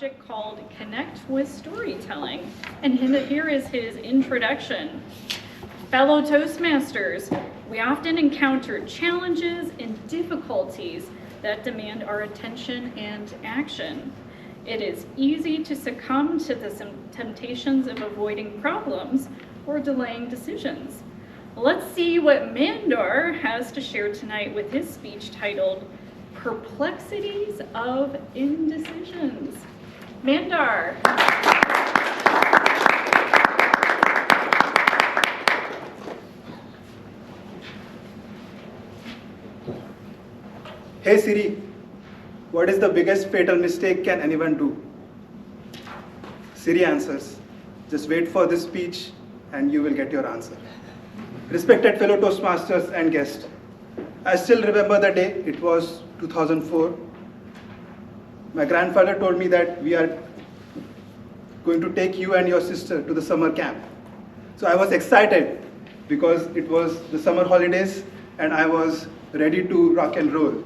project called Connect with Storytelling, and here is his introduction. Fellow Toastmasters, we often encounter challenges and difficulties that demand our attention and action. It is easy to succumb to the temptations of avoiding problems or delaying decisions. Let's see what Mandar has to share tonight with his speech titled Perplexities of Indecisions. Mandar. Hey Siri, what is the biggest fatal mistake can anyone do? Siri answers, just wait for this speech and you will get your answer. Respected fellow Toastmasters and guests, I still remember the day, it was 2004. My grandfather told me that we are going to take you and your sister to the summer camp. So I was excited because it was the summer holidays and I was ready to rock and roll.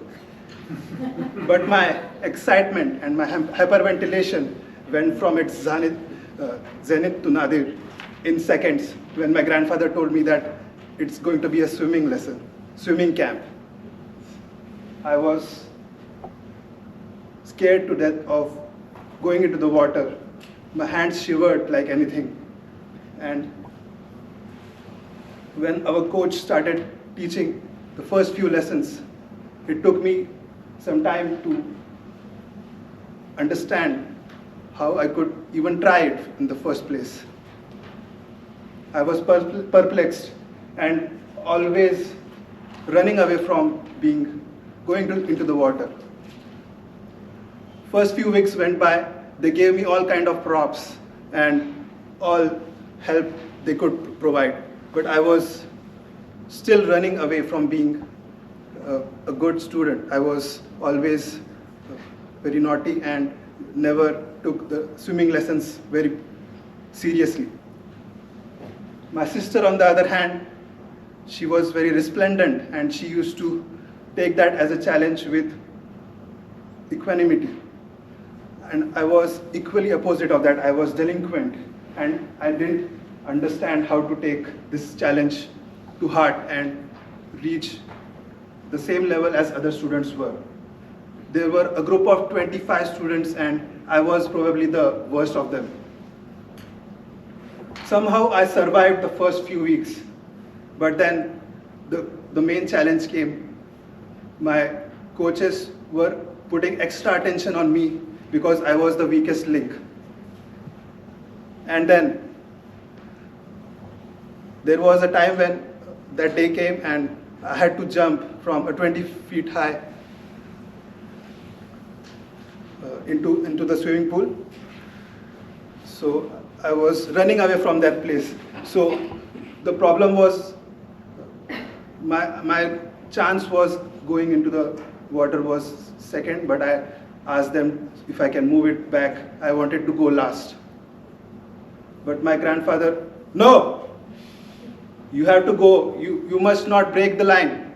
But my excitement and my hyperventilation went from its zenith to nadir in seconds when my grandfather told me that it's going to be a swimming camp. I was scared to death of going into the water. My hands shivered like anything. And when our coach started teaching the first few lessons, it took me some time to understand how I could even try it in the first place. I was perplexed and always running away from going into the water. First few weeks went by, they gave me all kind of props and all help they could provide. But I was still running away from being a good student. I was always very naughty and never took the swimming lessons very seriously. My sister, on the other hand, she was very resplendent and she used to take that as a challenge with equanimity. And I was equally opposite of that. I was delinquent and I didn't understand how to take this challenge to heart and reach the same level as other students were. There were a group of 25 students and I was probably the worst of them. Somehow I survived the first few weeks, but then the main challenge came. My coaches were putting extra attention on me because I was the weakest link. And then there was a time when that day came and I had to jump from a 20 feet high into the swimming pool. So I was running away from that place. So the problem was my chance was going into the water was second, but I asked them if I can move it back. I wanted to go last. But my grandfather, no, you have to go, you must not break the line.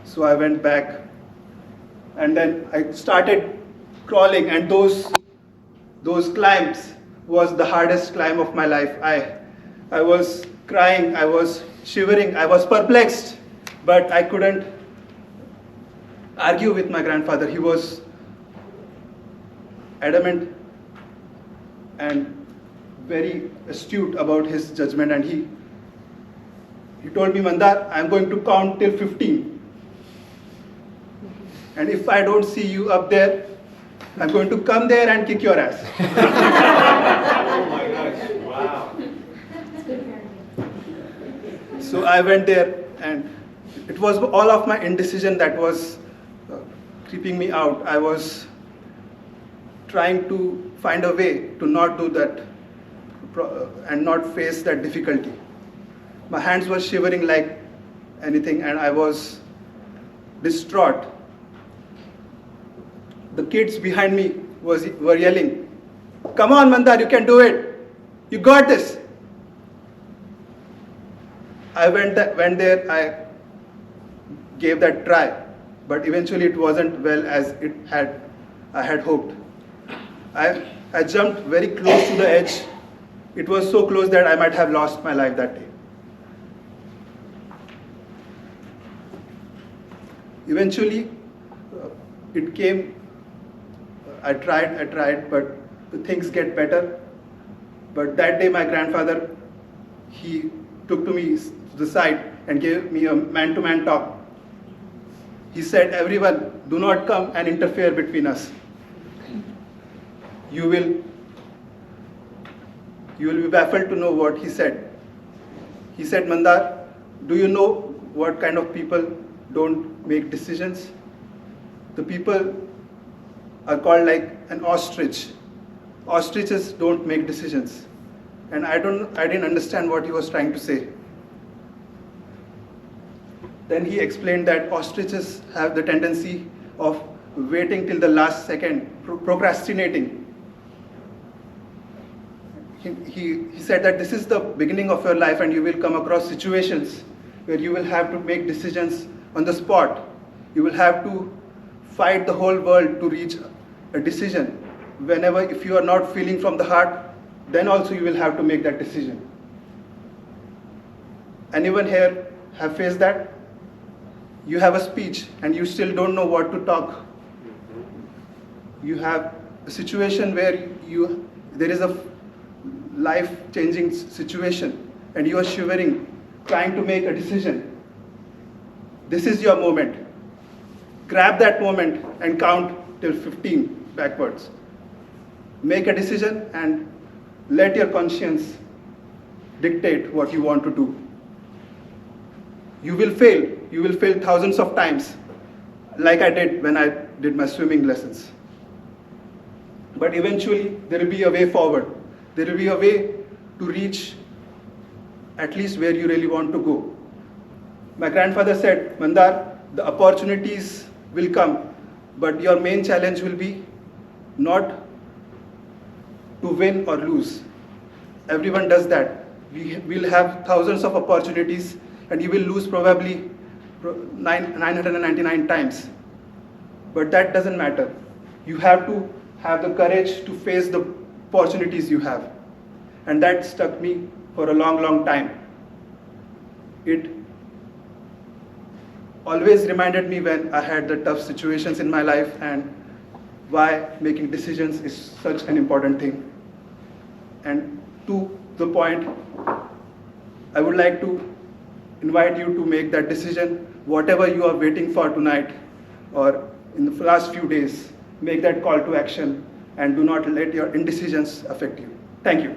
So I went back and then I started crawling, and those climbs was the hardest climb of my life. I was crying, I was shivering, I was perplexed, but I couldn't argue with my grandfather. He was adamant and very astute about his judgment, and he told me, Mandar, I'm going to count till 15. And if I don't see you up there, I'm going to come there and kick your ass. Oh my gosh, wow. So I went there, and it was all of my indecision that was creeping me out. I was trying to find a way to not do that and not face that difficulty. My hands were shivering like anything and I was distraught. The kids behind me were yelling, "Come on, Mandar, you can do it. You got this." I went there, I gave that try, but eventually it wasn't well as it had I had hoped. I jumped very close to the edge. It was so close that I might have lost my life that day. Eventually, it came. I tried, but the things get better. But that day, my grandfather, he took to me to the side and gave me a man-to-man talk. He said, "Everyone, do not come and interfere between us. You will be baffled to know what he said." He said, "Mandar, do you know what kind of people don't make decisions? The people are called like an ostrich. Ostriches don't make decisions." And I didn't understand what he was trying to say. Then he explained that ostriches have the tendency of waiting till the last second, procrastinating. He said that this is the beginning of your life and you will come across situations where you will have to make decisions on the spot. You will have to fight the whole world to reach a decision. Whenever, if you are not feeling from the heart, then also you will have to make that decision. Anyone here have faced that? You have a speech and you still don't know what to talk. You have a situation where there is a life-changing situation and you are shivering, trying to make a decision. This is your moment. Grab that moment and count till 15 backwards. Make a decision and let your conscience dictate what you want to do. You will fail. You will fail thousands of times, like I did when I did my swimming lessons. But eventually, there will be a way forward. There will be a way to reach at least where you really want to go. My grandfather said, "Mandar, the opportunities will come, but your main challenge will be not to win or lose." Everyone does that. We will have thousands of opportunities and you will lose probably 999 times. But that doesn't matter. You have to have the courage to face the opportunities you have. And that stuck me for a long, long time. It always reminded me when I had the tough situations in my life and why making decisions is such an important thing. And to the point, I would like to invite you to make that decision, whatever you are waiting for tonight or in the last few days, make that call to action and do not let your indecisions affect you. Thank you.